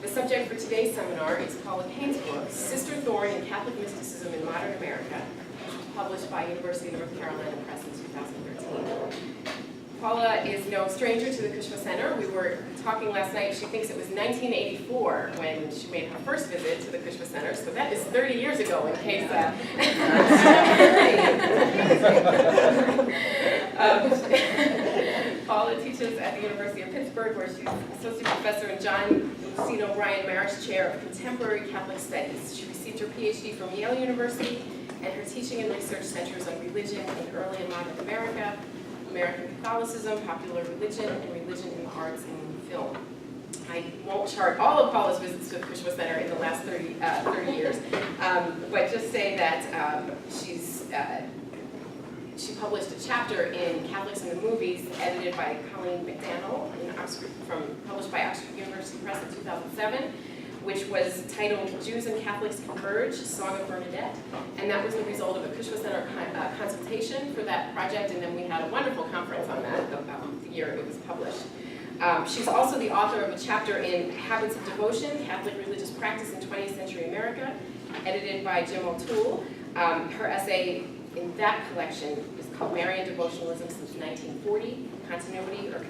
The subject for today's seminar is Paula Kane's book, Sister Thorn in Catholic Mysticism in Modern America, which was published by University of North Carolina Press in 2013. Paula is no stranger to the Kushma Center. We were talking last night, she thinks it was 1984 when she made her first visit to the Kushma Center, so that is 30 years ago in case... Paula teaches at the University of Pittsburgh, where she's associate professor in John Lucine O'Brien Marous Chair of Contemporary Catholic Studies. She received her PhD from Yale University, and her teaching and research centers on religion in early and modern America, American Catholicism, popular religion, and religion in the arts and film. I won't chart all of Paula's visits to the Kushma Center in the last 30 years, but just say that she published a chapter in Catholics in the Movies, edited by Colleen McDaniel, published by Oxford University Press in 2007, which was titled Jews and Catholics Converge, Song of Bernadette. And that was the result of a Kushma Center consultation for that project, and then we had a wonderful conference on that the year it was published. She's also the author of a chapter in Habits of Devotion, Catholic Religious Practice in 20th Century America, edited by Jim O'Toole. Her essay in that collection is called Marian Devotionalism Since 1940, Continuity or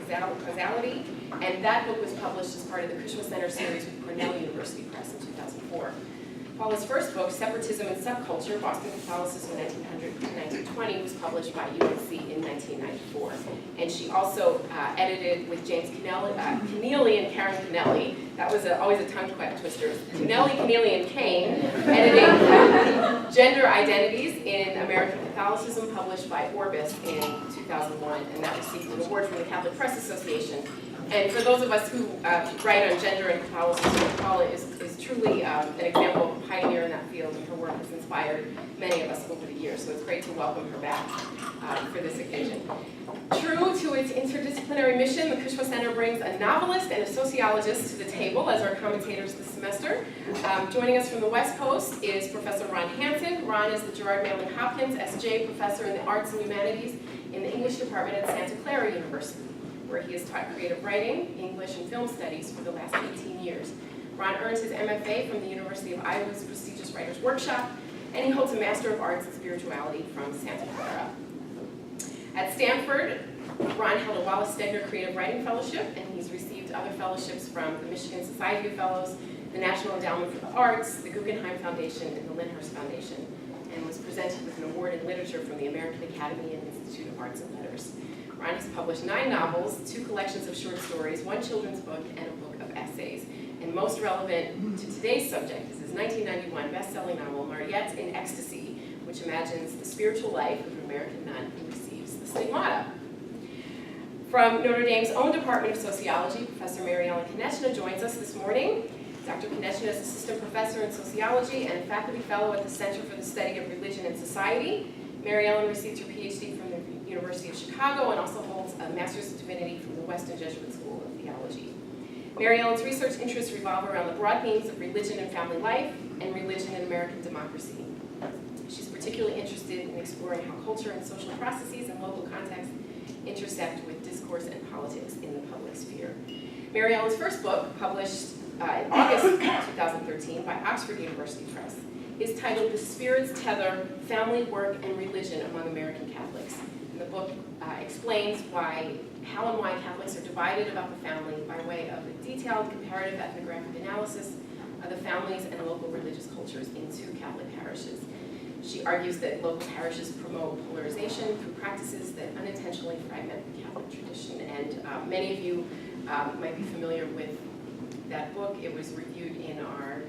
Causality, and that book was published as part of the Kushma Center series with Cornell University Press in 2004. Paula's first book, Separatism and Subculture, Boston Catholicism 1900 to 1920, was published by UNC in 1994. And she also edited with James Keneally and Karen Keneally. That was always a tongue twister. Keneally, and Kane, editing Gender Identities in American Catholicism, published by Orbis in 2001. And that received an award from the Catholic Press Association. And for those of us who write on gender and Catholicism, Paula is truly an example of a pioneer in that field, and her work has inspired many of us over the years. So it's great to welcome her back for this occasion. True to its interdisciplinary mission, the Kushma Center brings a novelist and a sociologist to the table as our commentators this semester. Joining us from the West Coast is Professor Ron Hansen. Ron is the Gerard Manley Hopkins S.J. Professor in the Arts and Humanities in the English Department at Santa Clara University, where he has taught creative writing, English, and film studies for the last 18 years. Ron earned his MFA from the University of Iowa's prestigious Writers' Workshop, and he holds a Master of Arts in Spirituality from Santa Clara. At Stanford, Ron held a Wallace Stegner Creative Writing Fellowship, and he's received other fellowships from the Michigan Society of Fellows, the National Endowment for the Arts, the Guggenheim Foundation, and the Lyndhurst Foundation, and was presented with an award in literature from the American Academy and Institute of Arts and Letters. Ron has published 9 novels, 2 collections of short stories, 1 children's book, and a book of essays. And most relevant to today's subject is his 1991 best-selling novel, Mariette in Ecstasy, which imagines the spiritual life of an American nun who receives the stigmata. From Notre Dame's own Department of Sociology, Professor Mary Ellen Konieczny joins us this morning. Dr. Konieczny is assistant professor in sociology and faculty fellow at the Center for the Study of Religion and Society. Mary Ellen received her PhD from the University of Chicago and also holds a Master's of Divinity from the Weston Jesuit School of Theology. Mary Ellen's research interests revolve around the broad themes of religion and family life and religion and American democracy. She's particularly interested in exploring how culture and social processes and local contexts intersect with discourse and politics in the public sphere. Mary Ellen's first book, published in August 2013 by Oxford University Press, is titled The Spirit's Tether, Family, Work, and Religion Among American Catholics. And the book explains how and why Catholics are divided about the family by way of a detailed comparative ethnographic analysis of the families and local religious cultures in 2 Catholic parishes. She argues that local parishes promote polarization through practices that unintentionally fragment the Catholic tradition. And many of you might be familiar with that book. It was reviewed in our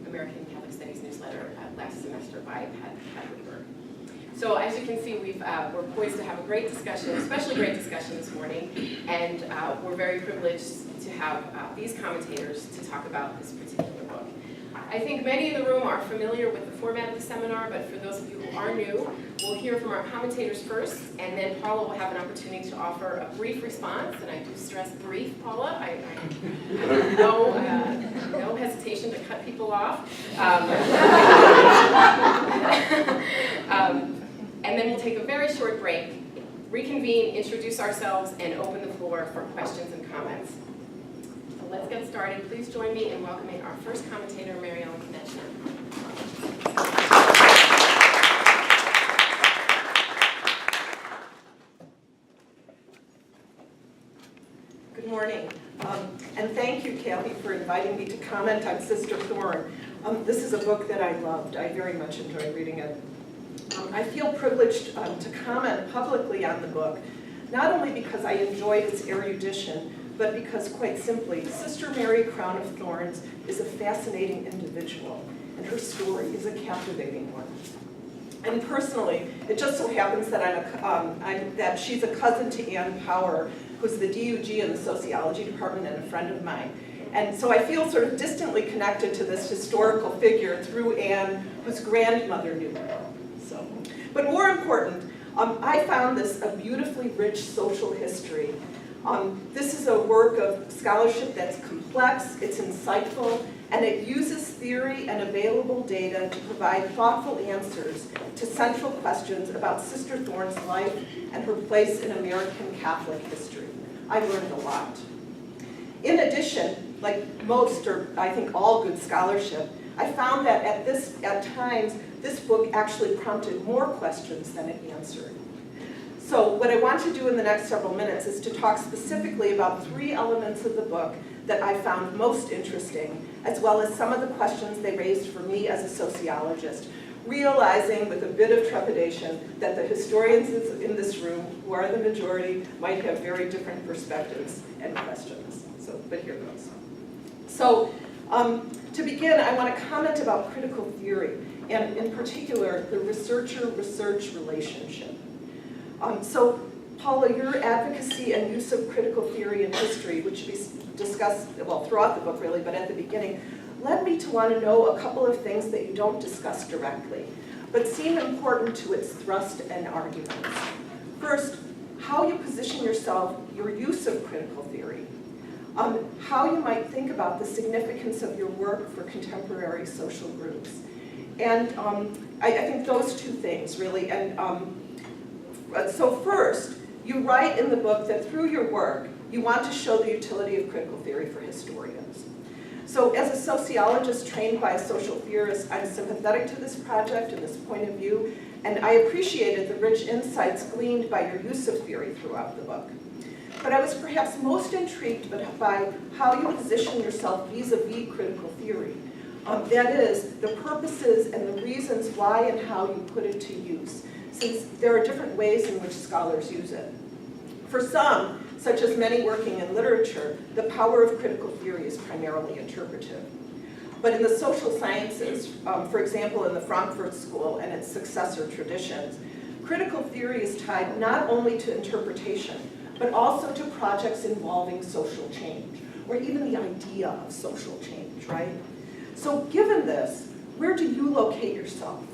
American Catholic Studies newsletter last semester by Pat Weaver. So as you can see, we're poised to have a great discussion, especially great discussion this morning, and we're very privileged to have these commentators to talk about this particular book. I think many in the room are familiar with the format of the seminar, but for those of you who are new, we'll hear from our commentators first, and then Paula will have an opportunity to offer a brief response, and I do stress brief, Paula. I no hesitation to cut people off. And then we'll take a very short break, reconvene, introduce ourselves, and open the floor for questions and comments. So let's get started. Please join me in welcoming first commentator, Mary Ellen Konieczny. Good morning, and thank you, Kathy, for inviting me to comment on Sister Thorn. This is a book that I loved. I very much enjoyed reading it. I feel privileged to comment publicly on the book, not only because I enjoyed its erudition, but because, quite simply, Sister Mary Crown of Thorns is a fascinating individual, and her story is a captivating one. And personally, it just so happens that that she's a cousin to Ann Power, who's the DUG in the sociology department and a friend of mine. And so I feel sort of distantly connected to this historical figure through Ann, whose grandmother knew her. So, but more important, I found this a beautifully rich social history. This is a work of scholarship that's complex, it's insightful, and it uses theory and available data to provide thoughtful answers to central questions about Sister Thorn's life and her place in American Catholic history. I learned a lot. In addition, like most, or I think all good scholarship, I found that at times, this book actually prompted more questions than it answered. So what I want to do in the next several minutes is to talk specifically about 3 elements of the book that I found most interesting, as well as some of the questions they raised for me as a sociologist, realizing with a bit of trepidation that the historians in this room, who are the majority, might have very different perspectives and questions. So, but here goes. So, to begin, I want to comment about critical theory, and in particular, the researcher-research relationship. So, Paula, your advocacy and use of critical theory in history, which we discussed, well, throughout the book really, but at the beginning, led me to want to know a couple of things that you don't discuss directly, but seem important to its thrust and arguments. First, how you position yourself, your use of critical theory, how you might think about the significance of your work for contemporary social groups. And I think those 2 things, really. And so first, you write in the book that through your work, you want to show the utility of critical theory for historians. So as a sociologist trained by a social theorist, I'm sympathetic to this project and this point of view, and I appreciated the rich insights gleaned by your use of theory throughout the book. But I was perhaps most intrigued by how you position yourself vis-a-vis critical theory. That is, the purposes and the reasons why and how you put it to use, since there are different ways in which scholars use it. For some, such as many working in literature, the power of critical theory is primarily interpretive. But in the social sciences, for example, in the Frankfurt School and its successor traditions, critical theory is tied not only to interpretation, but also to projects involving social change, or even the idea of social change, right? So given this, where do you locate yourself?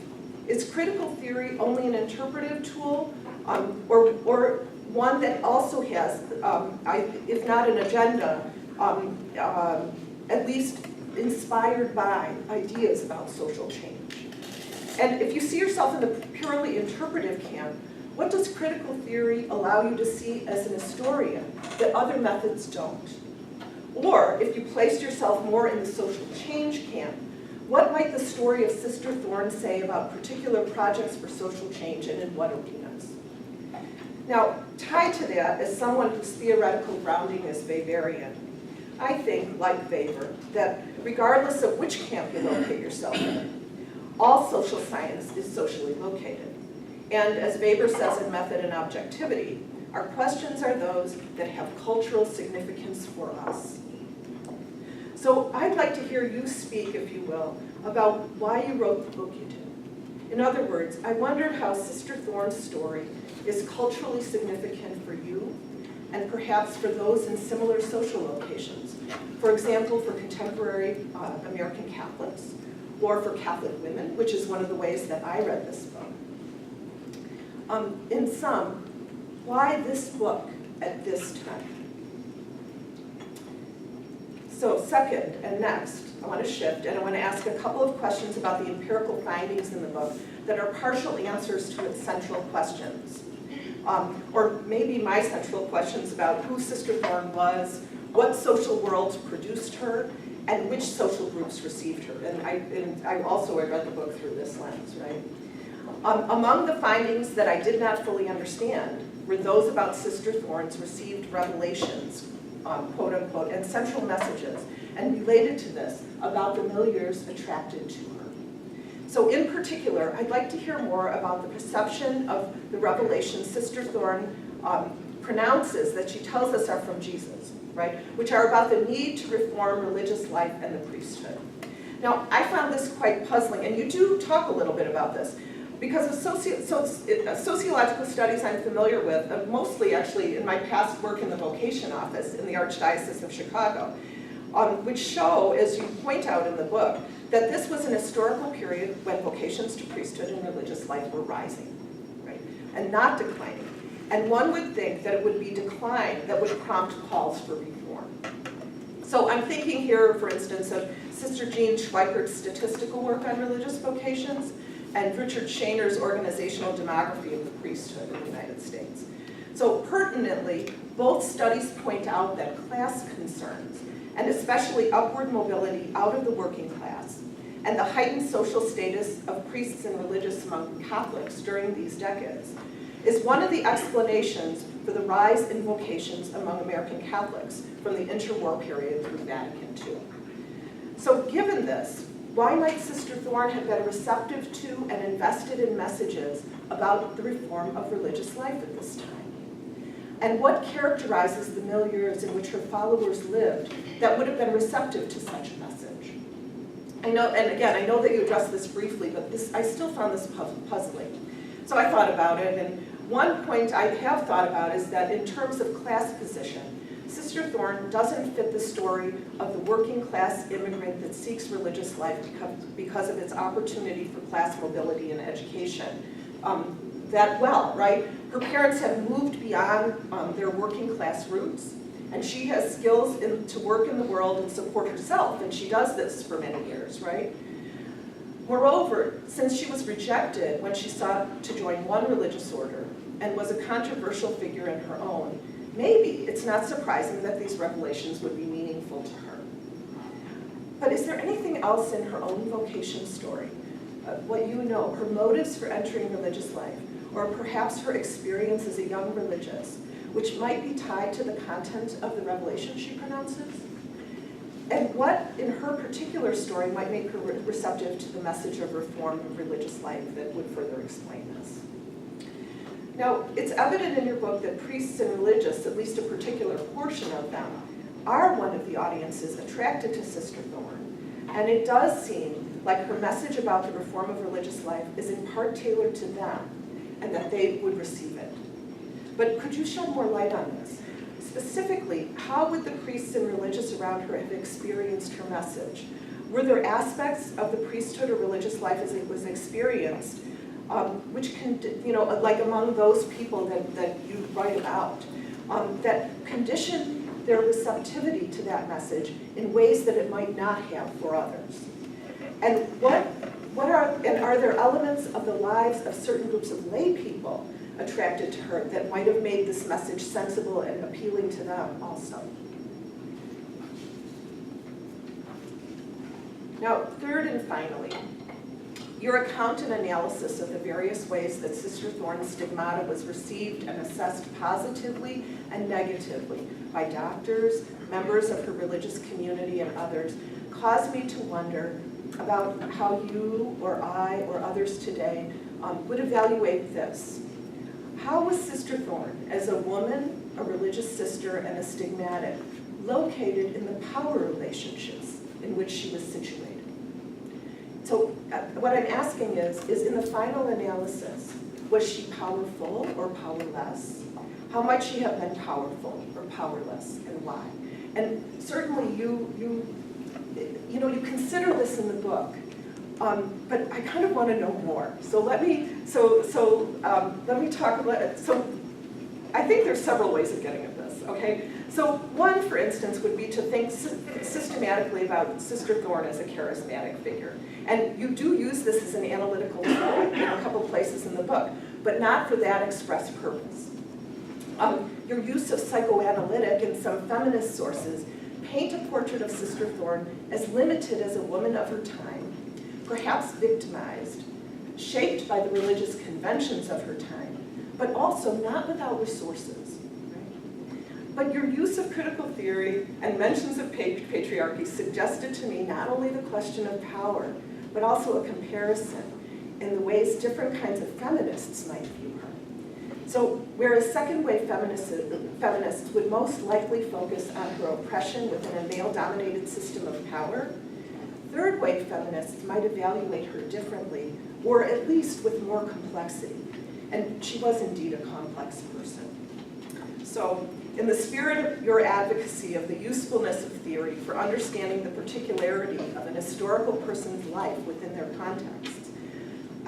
Is critical theory only an interpretive tool, or one that also has, if not an agenda, at least inspired by ideas about social change? And if you see yourself in the purely interpretive camp, what does critical theory allow you to see as an historian that other methods don't? Or if you placed yourself more in the social change camp, what might the story of Sister Thorn say about particular projects for social change and in what arenas? Now, tied to that is someone whose theoretical grounding is Weberian. I think, like Weber, that regardless of which camp you locate yourself in, all social science is socially located. And as Weber says in Method and Objectivity, our questions are those that have cultural significance for us. So I'd like to hear you speak, if you will, about why you wrote the book you did. In other words, I wondered how Sister Thorn's story is culturally significant for you, and perhaps for those in similar social locations. For example, for contemporary American Catholics, or for Catholic women, which is one of the ways that I read this book. In sum, why this book at this time? So second and next, I want to shift and I want to ask a couple of questions about the empirical findings in the book that are partial answers to its central questions. Or maybe my central questions about who Sister Thorn was, what social worlds produced her, and which social groups received her. And I also read the book through this lens, right? Among the findings that I did not fully understand were those about Sister Thorn's received revelations, quote unquote, and central messages, and related to this about the milieus attracted to her. So in particular, I'd like to hear more about the perception of the revelations Sister Thorn pronounces that she tells us are from Jesus, right? Which are about the need to reform religious life and the priesthood. Now, I found this quite puzzling, and you do talk a little bit about this, because of sociological studies I'm familiar with, mostly actually in my past work in the vocation office in the Archdiocese of Chicago, which show, as you point out in the book, that this was an historical period when vocations to priesthood and religious life were rising, right, and not declining. And one would think that it would be decline that would prompt calls for reform. So I'm thinking here, for instance, of Sister Jean Schweikert's statistical work on religious vocations and Richard Shainer's organizational demography of the priesthood in the United States. So pertinently, both studies point out that class concerns, and especially upward mobility out of the working class, and the heightened social status of priests and religious among Catholics during these decades, is one of the explanations for the rise in vocations among American Catholics from the interwar period through Vatican II. So given this, why might Sister Thorn have been receptive to and invested in messages about the reform of religious life at this time? And what characterizes the milieus in which her followers lived that would have been receptive to such a message? I know, and again, I know that you addressed this briefly, but I still found this puzzling. So I thought about it, and one point I have thought about is that in terms of class position, Sister Thorn doesn't fit the story of the working class immigrant that seeks religious life because of its opportunity for class mobility and education that well, right? Her parents have moved beyond their working class roots, and she has skills to work in the world and support herself, and she does this for many years, right? Moreover, since she was rejected when she sought to join one religious order and was a controversial figure in her own, maybe it's not surprising that these revelations would be meaningful to her. But is there anything else in her own vocation story, what you know, her motives for entering religious life, or perhaps her experience as a young religious, which might be tied to the content of the revelation she pronounces? And what in her particular story might make her receptive to the message of reform of religious life that would further explain this? Now, it's evident in your book that priests and religious, at least a particular portion of them, are one of the audiences attracted to Sister Thorn. And it does seem like her message about the reform of religious life is in part tailored to them, and that they would receive it. But could you shed more light on this? Specifically, how would the priests and religious around her have experienced her message? Were there aspects of the priesthood or religious life as it was experienced, which can, like among those people that you write about, that condition their receptivity to that message in ways that it might not have for others? And are there elements of the lives of certain groups of lay people attracted to her that might have made this message sensible and appealing to them also? Now, third and finally, your account and analysis of the various ways that Sister Thorn's stigmata was received and assessed positively and negatively by doctors, members of her religious community, and others caused me to wonder about how you or I or others today would evaluate this. How was Sister Thorn, as a woman, a religious sister, and a stigmatic, located in the power relationships in which she was situated? So what I'm asking is in the final analysis, was she powerful or powerless? How might she have been powerful or powerless, and why? And certainly you consider this in the book, but I kind of want to know more. So let me talk about. So I think there's several ways of getting at this. Okay. So one, for instance, would be to think systematically about Sister Thorn as a charismatic figure, and you do use this as an analytical tool in a couple places in the book, but not for that express purpose. Your use of psychoanalytic and some feminist sources paint a portrait of Sister Thorn as limited as a woman of her time, perhaps victimized, shaped by the religious conventions of her time, but also not without resources. Right? But your use of critical theory and mentions of patriarchy suggested to me not only the question of power, but also a comparison in the ways different kinds of feminists might view her. So whereas second-wave feminists would most likely focus on her oppression within a male-dominated system of power, third-wave feminists might evaluate her differently, or at least with more complexity. And she was indeed a complex person. So in the spirit of your advocacy of the usefulness of theory for understanding the particularity of an historical person's life within their context,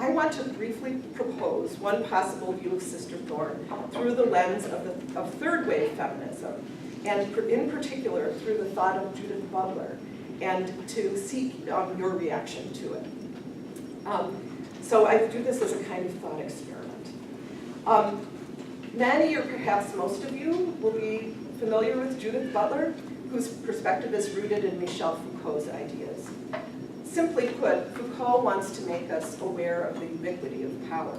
I want to briefly propose one possible view of Sister Thorn through the lens of third-wave feminism, and in particular through the thought of Judith Butler, and to seek your reaction to it. So I do this as a kind of thought experiment. Many, or perhaps most of you, will be familiar with Judith Butler, whose perspective is rooted in Michel Foucault's ideas. Simply put, Foucault wants to make us aware of the ubiquity of power,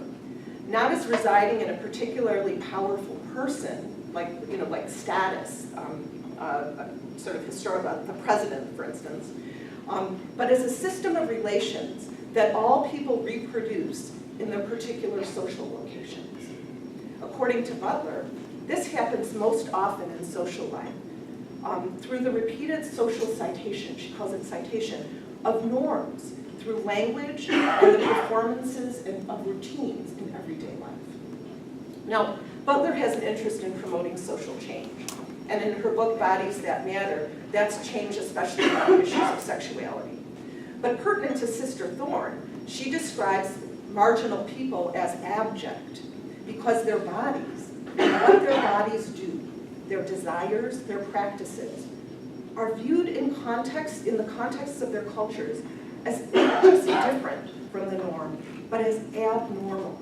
not as residing in a particularly powerful person, like status, sort of historical, the president, for instance, but as a system of relations that all people reproduce in their particular social locations. According to Butler, this happens most often in social life through the repeated social citation, she calls it citation, of norms through language and the performances of routines in everyday life. Now, Butler has an interest in promoting social change, and in her book, Bodies That Matter, that's change especially around issues of sexuality. But pertinent to Sister Thorn, she describes marginal people as abject because their bodies, and what their bodies do, their desires, their practices, are viewed in the context of their cultures as not just different from the norm, but as abnormal.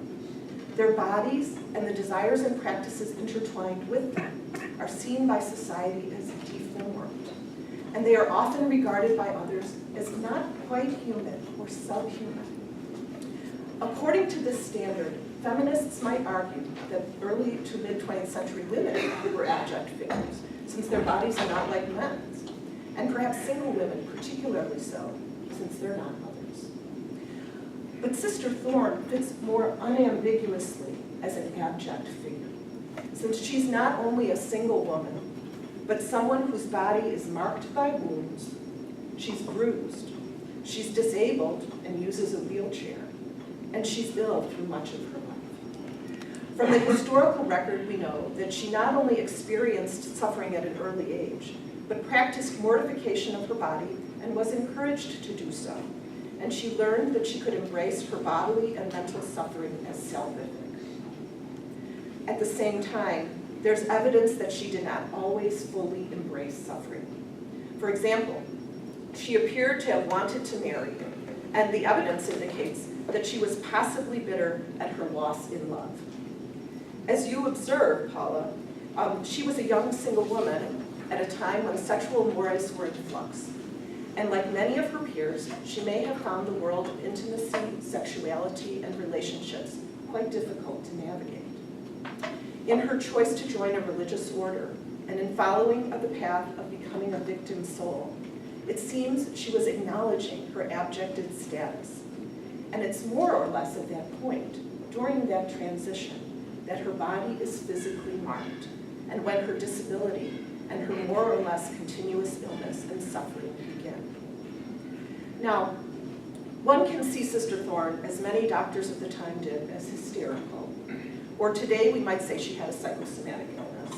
Their bodies and the desires and practices intertwined with them are seen by society as deformed, and they are often regarded by others as not quite human or subhuman. According to this standard, feminists might argue that early to mid-20th century women were abject figures, since their bodies are not like men's, and perhaps single women particularly so, since they're not mothers. But Sister Thorn fits more unambiguously as an abject figure, since she's not only a single woman, but someone whose body is marked by wounds, she's bruised, she's disabled and uses a wheelchair, and she's ill through much of her life. From the historical record, we know that she not only experienced suffering at an early age, but practiced mortification of her body and was encouraged to do so. And she learned that she could embrace her bodily and mental suffering as salvific. At the same time, there's evidence that she did not always fully embrace suffering. For example, she appeared to have wanted to marry, and the evidence indicates that she was possibly bitter at her loss in love. As you observe, Paula, she was a young single woman at a time when sexual mores were in flux. And like many of her peers, she may have found the world of intimacy, sexuality, and relationships quite difficult to navigate. In her choice to join a religious order, and in following the path of becoming a victim soul, it seems she was acknowledging her abjected status. And it's more or less at that point, during that transition, that her body is physically marked, and when her disability and her more or less continuous illness and suffering begin. Now, one can see Sister Thorn, as many doctors of the time did, as hysterical. Or today we might say she had a psychosomatic illness.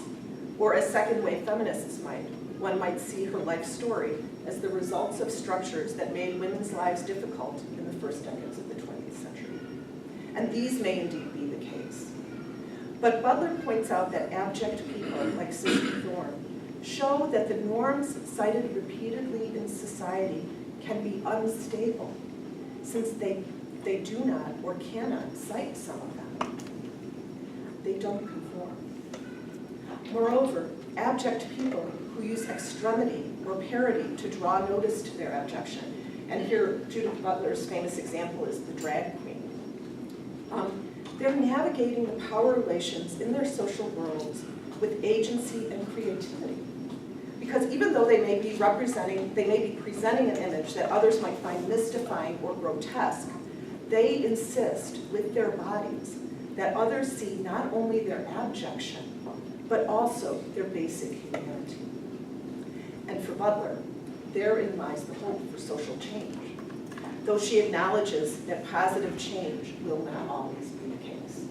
Or as second-wave feminists might, one might see her life story as the results of structures that made women's lives difficult in the first decades of the 20th century. And these may indeed be the case. But Butler points out that abject people, like Sister Thorn, show that the norms cited repeatedly in society can be unstable, since they do not or cannot cite some of them. They don't conform. Moreover, abject people who use extremity or parody to draw notice to their abjection. And here, Judith Butler's famous example is the drag queen. They're navigating the power relations in their social worlds with agency and creativity. Because even though they may be presenting an image that others might find mystifying or grotesque, they insist with their bodies that others see not only their abjection, but also their basic humanity. And for Butler, therein lies the hope for social change, though she acknowledges that positive change will not always be the case.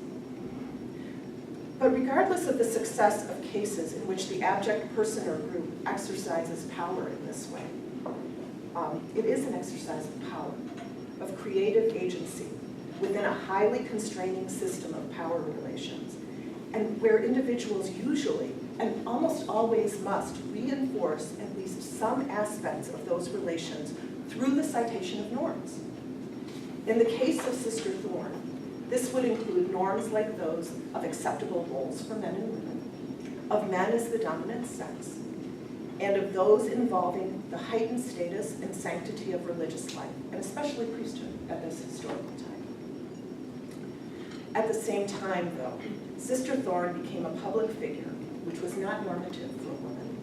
But regardless of the success of cases in which the abject person or group exercises power in this way, it is an exercise of power, of creative agency, within a highly constraining system of power relations, and where individuals usually, and almost always must, reinforce at least some aspects of those relations through the citation of norms. In the case of Sister Thorn, this would include norms like those of acceptable roles for men and women, of men as the dominant sex, and of those involving the heightened status and sanctity of religious life, and especially priesthood at this historical time. At the same time, though, Sister Thorn became a public figure, which was not normative for a woman,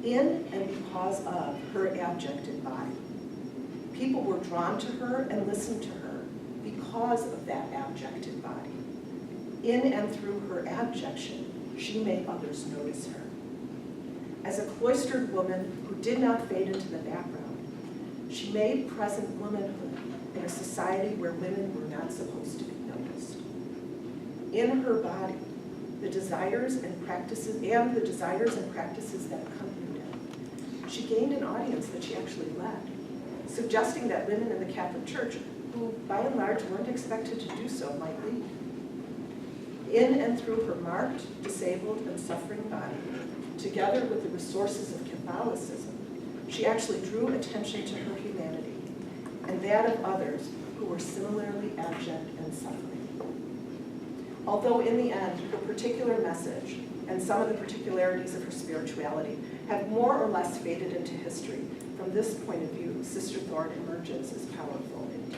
in and because of her abjected body. People were drawn to her and listened to her because of that abjected body. In and through her abjection, she made others notice her. As a cloistered woman who did not fade into the background, she made present womanhood in a society where women were not supposed to be noticed. In her body, the desires and practices that accompanied it, she gained an audience that she actually led, suggesting that women in the Catholic Church, who by and large weren't expected to do so, might lead. In and through her marked, disabled, and suffering body, together with the resources of Catholicism, she actually drew attention to her humanity and that of others who were similarly abject and suffering. Although in the end, her particular message and some of the particularities of her spirituality have more or less faded into history, from this point of view, Sister Thorn emerges as powerful indeed.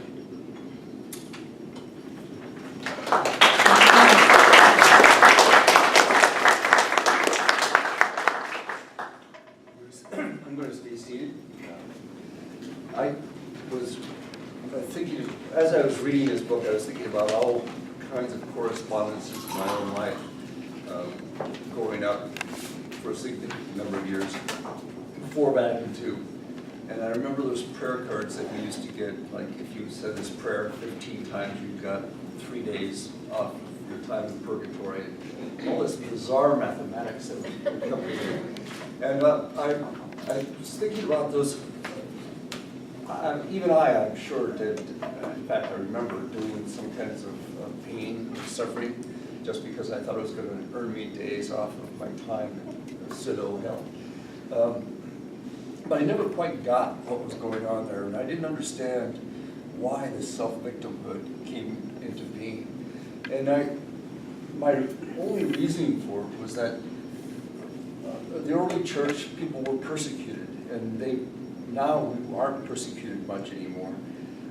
I'm going to stay seated. I was thinking, as I was reading this book, I was thinking about all kinds of correspondences in my own life, growing up for a significant number of years before Vatican II. And I remember those prayer cards that we used to get, like if you said this prayer 15 times, you got 3 days off your time in purgatory. All this bizarre mathematics that would accompany it. And I was thinking about those. Even I'm sure did, in fact, I remember doing some kinds of pain or suffering just because I thought it was going to earn me days off of my time in pseudo hell. But I never quite got what was going on there, and I didn't understand why this self-victimhood came into being. And my only reasoning for it was that the early church, people were persecuted, and they now aren't persecuted much anymore.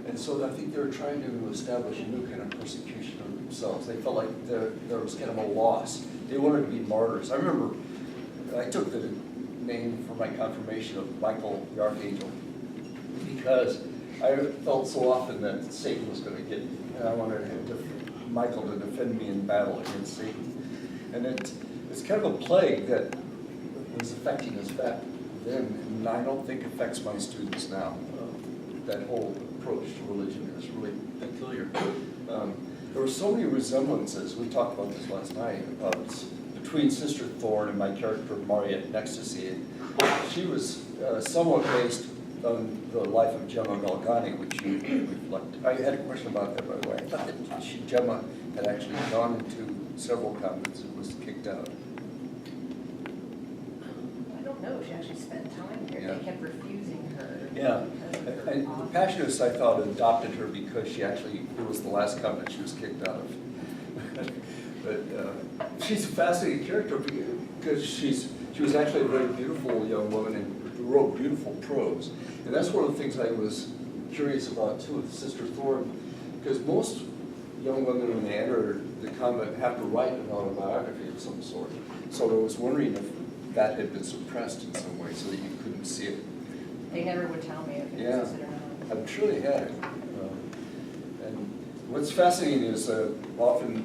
And so I think they were trying to establish a new kind of persecution of themselves. They felt like there was kind of a loss. They wanted to be martyrs. I remember I took the name for my confirmation of Michael the Archangel because I felt so often that Satan was going to get me. And I wanted Michael to defend me in battle against Satan. And it's kind of a plague that was affecting us back then, and I don't think affects my students now. That whole approach to religion is really peculiar. There were so many resemblances, we talked about this last night, between Sister Thorn and my character Mariette in Ecstasy. She was somewhat based on the life of Gemma Galgani, which you reflect. I had a question about that, by the way. I thought that Gemma had actually gone into several convents and was kicked out. No, she actually spent time here. Yeah. They kept refusing her. Yeah, and the Passionists, I thought, adopted her because it was the last convent she was kicked out of. But she's a fascinating character because she was actually a very beautiful young woman and wrote beautiful prose. And that's one of the things I was curious about too with Sister Thorn, because most young women when they enter the convent have to write an autobiography of some sort. So I was wondering if that had been suppressed in some way so that you couldn't see it. They never would tell me if it Yeah. existed or not. I'm sure they had it. And what's fascinating is often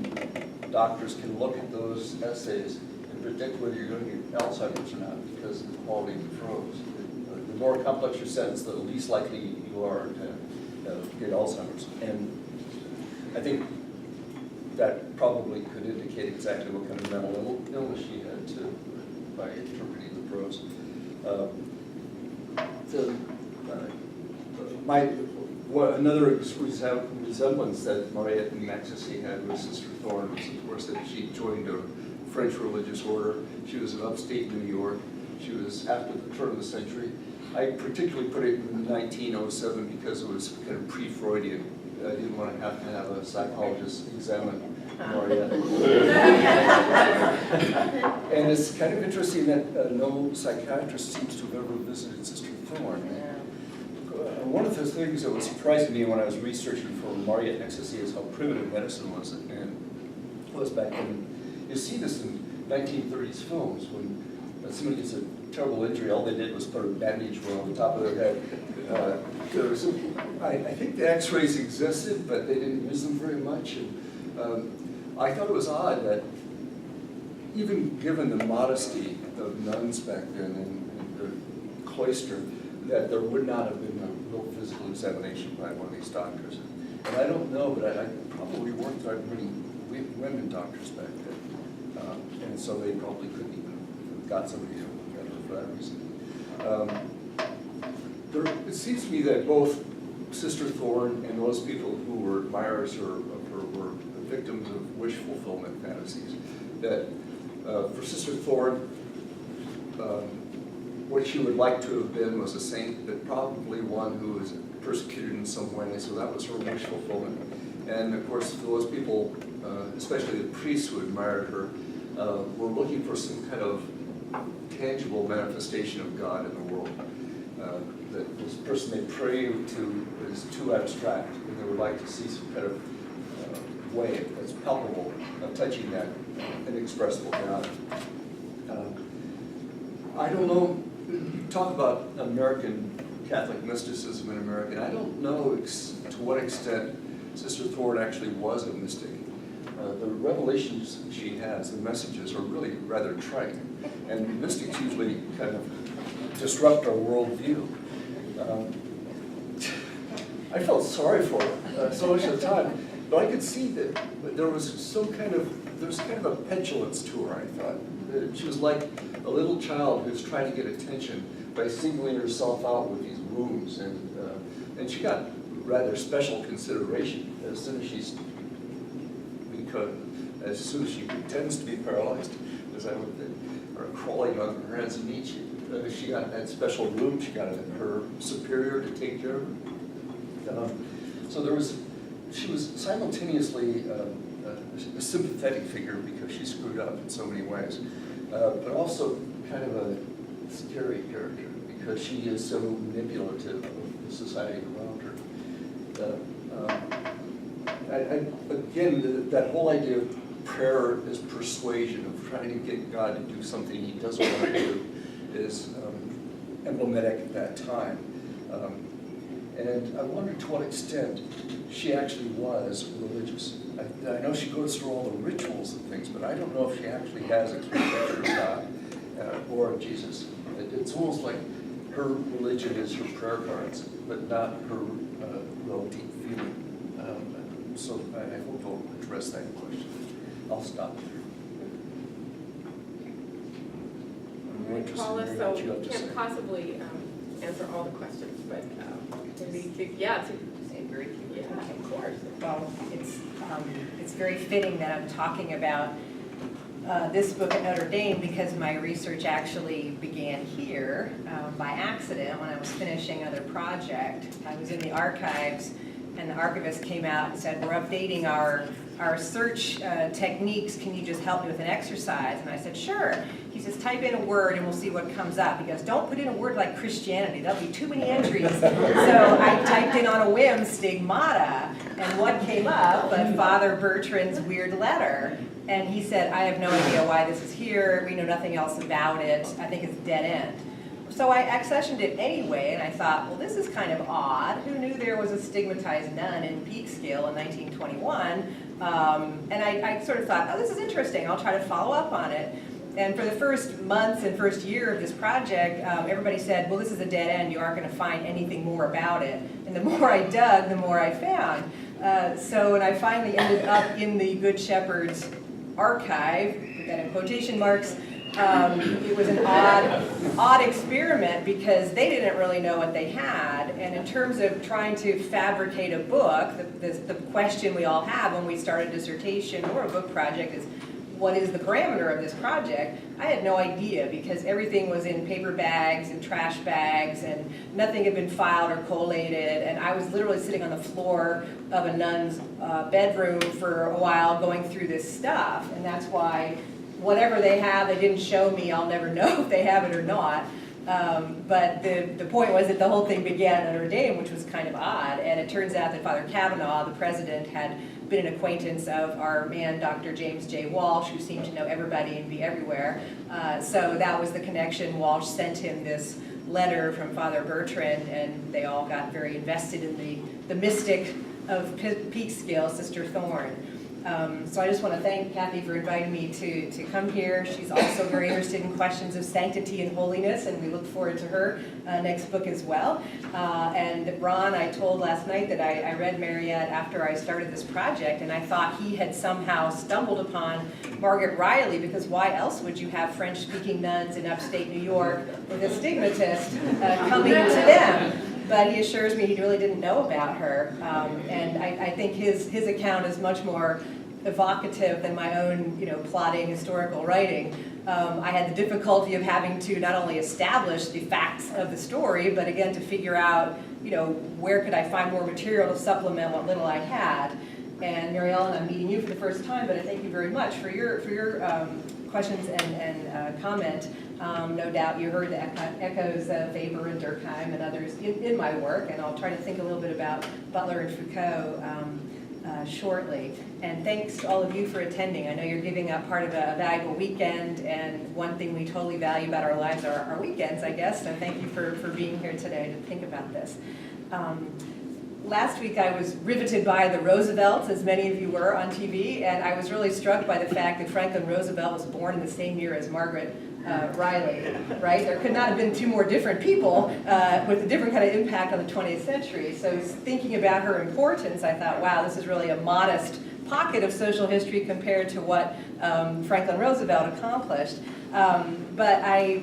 doctors can look at those essays and predict whether you're going to get Alzheimer's or not because of the quality of the prose. The more complex your sentence, the least likely you are to get Alzheimer's. And I think that probably could indicate exactly what kind of mental illness she had too, by interpreting the prose. Another resemblance that Mary Ellen Konieczny had with Sister Thorn was, of course, that she joined a French religious order. She was in upstate New York. She was after the turn of the century. I particularly put it in 1907 because it was kind of pre-Freudian. I didn't want to have a psychologist examine Maria. And it's kind of interesting that no psychiatrist seems to have ever visited Sister Thorn. One of the things that was surprising me when I was researching for Mary Ellen Konieczny is how primitive medicine was back then. You see this in 1930s films when somebody gets a terrible injury, all they did was put a bandage on the top of their head. I think the x-rays existed, but they didn't use them very much. And, I thought it was odd that even given the modesty of nuns back then in the cloister, that there would not have been a real physical examination by one of these doctors. And I don't know, but I probably weren't very many women doctors back then. And so they probably couldn't even have got somebody to look at her for that reason. It seems to me that both Sister Thorn and those people who were admirers of her were victims of wish fulfillment fantasies. That for Sister Thorn, what she would like to have been was a saint, but probably one who was persecuted in some way, so that was her wish fulfillment. And of course, those people, especially the priests who admired her, were looking for some kind of tangible manifestation of God in the world. That this person they pray to is too abstract, and they would like to see some kind of way that's palpable of touching that inexpressible God. I don't know, you talk about American Catholic mysticism in America, and I don't know to what extent Sister Thorn actually was a mystic. The revelations she has, the messages, are really rather trite, and mystics usually kind of disrupt our worldview. I felt sorry for her so much of the time, but I could see that there was kind of a petulance to her, I thought. She was like a little child who's trying to get attention by singling herself out with these wounds, and she got rather special consideration as soon as she pretends to be paralyzed, as I would think, or crawling on her hands and knees. She got that special room. She got her superior to take care of her. So she was simultaneously a sympathetic figure because she screwed up in so many ways, but also kind of a scary character because she is so manipulative of the society around her. Again, that whole idea of prayer as persuasion, of trying to get God to do something he doesn't want to do, is emblematic at that time. And I wonder to what extent she actually was religious. I know she goes through all the rituals and things, but I don't know if she actually has a clear picture of God or of Jesus. It's almost like her religion is her prayer cards, but not her real deep feeling. So I hope I'll address that question. I'll stop there. Paula, so we can't possibly answer all the questions, but maybe, yeah, to Say very few. yeah, of course. Well, it's very fitting that I'm talking about this book at Notre Dame because my research actually began here by accident when I was finishing another project. I was in the archives and the archivist came out and said, we're updating our search techniques, can you just help me with an exercise? And I said, sure. He says, type in a word and we'll see what comes up. He goes, don't put in a word like Christianity, there'll be too many entries. So I typed in on a whim, stigmata, and what came up but Father Bertrand's weird letter. And he said, I have no idea why this is here, we know nothing else about it, I think it's dead end. So I accessioned it anyway, and I thought, well, this is kind of odd. Who knew there was a stigmatized nun in Peekskill in 1921? And I sort of thought, oh, this is interesting. I'll try to follow up on it. And for the first months and first year of this project, everybody said, well, this is a dead end. You aren't going to find anything more about it. And the more I dug, the more I found. So when I finally ended up in the Good Shepherd's archive, put that in quotation marks, it was an odd experiment because they didn't really know what they had. And in terms of trying to fabricate a book, the question we all have when we start a dissertation or a book project is, what is the parameter of this project? I had no idea because everything was in paper bags and trash bags and nothing had been filed or collated, and I was literally sitting on the floor of a nun's bedroom for a while going through this stuff, and that's why whatever they have, they didn't show me, I'll never know if they have it or not. But the point was that the whole thing began at Notre Dame, which was kind of odd, and it turns out that Father Kavanaugh, the president, had been an acquaintance of our man, Dr. James J. Walsh, who seemed to know everybody and be everywhere. So that was the connection. Walsh sent him this letter from Father Bertrand, and they all got very invested in the mystic of Peekskill, Sister Thorn. So I just want to thank Kathy for inviting me to come here. She's also very interested in questions of sanctity and holiness, and we look forward to her next book as well. And Ron, I told last night that I read Mariette after I started this project, and I thought he had somehow stumbled upon Margaret Riley, because why else would you have French-speaking nuns in upstate New York with a stigmatist coming to them? But he assures me he really didn't know about her, and I think his account is much more evocative than my own, plodding historical writing. I had the difficulty of having to not only establish the facts of the story, but again to figure out, where could I find more material to supplement what little I had. And Mary Ellen, I'm meeting you for the first time, but I thank you very much for your questions and comment. No doubt you heard the echoes of Weber and Durkheim and others in my work, and I'll try to think a little bit about Butler and Foucault shortly. And thanks to all of you for attending. I know you're giving up part of a valuable weekend, and one thing we totally value about our lives are our weekends, I guess, so thank you for being here today to think about this. Last week I was riveted by the Roosevelts, as many of you were on TV, and I was really struck by the fact that Franklin Roosevelt was born in the same year as Margaret Riley, right? There could not have been two more different people with a different kind of impact on the 20th century. So thinking about her importance, I thought, wow, this is really a modest pocket of social history compared to what Franklin Roosevelt accomplished. But I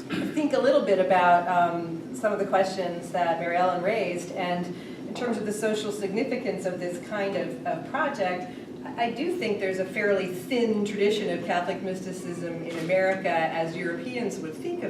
think a little bit about some of the questions that Mary Ellen raised, and in terms of the social significance of this kind of project, I do think there's a fairly thin tradition of Catholic mysticism in America as Europeans would think of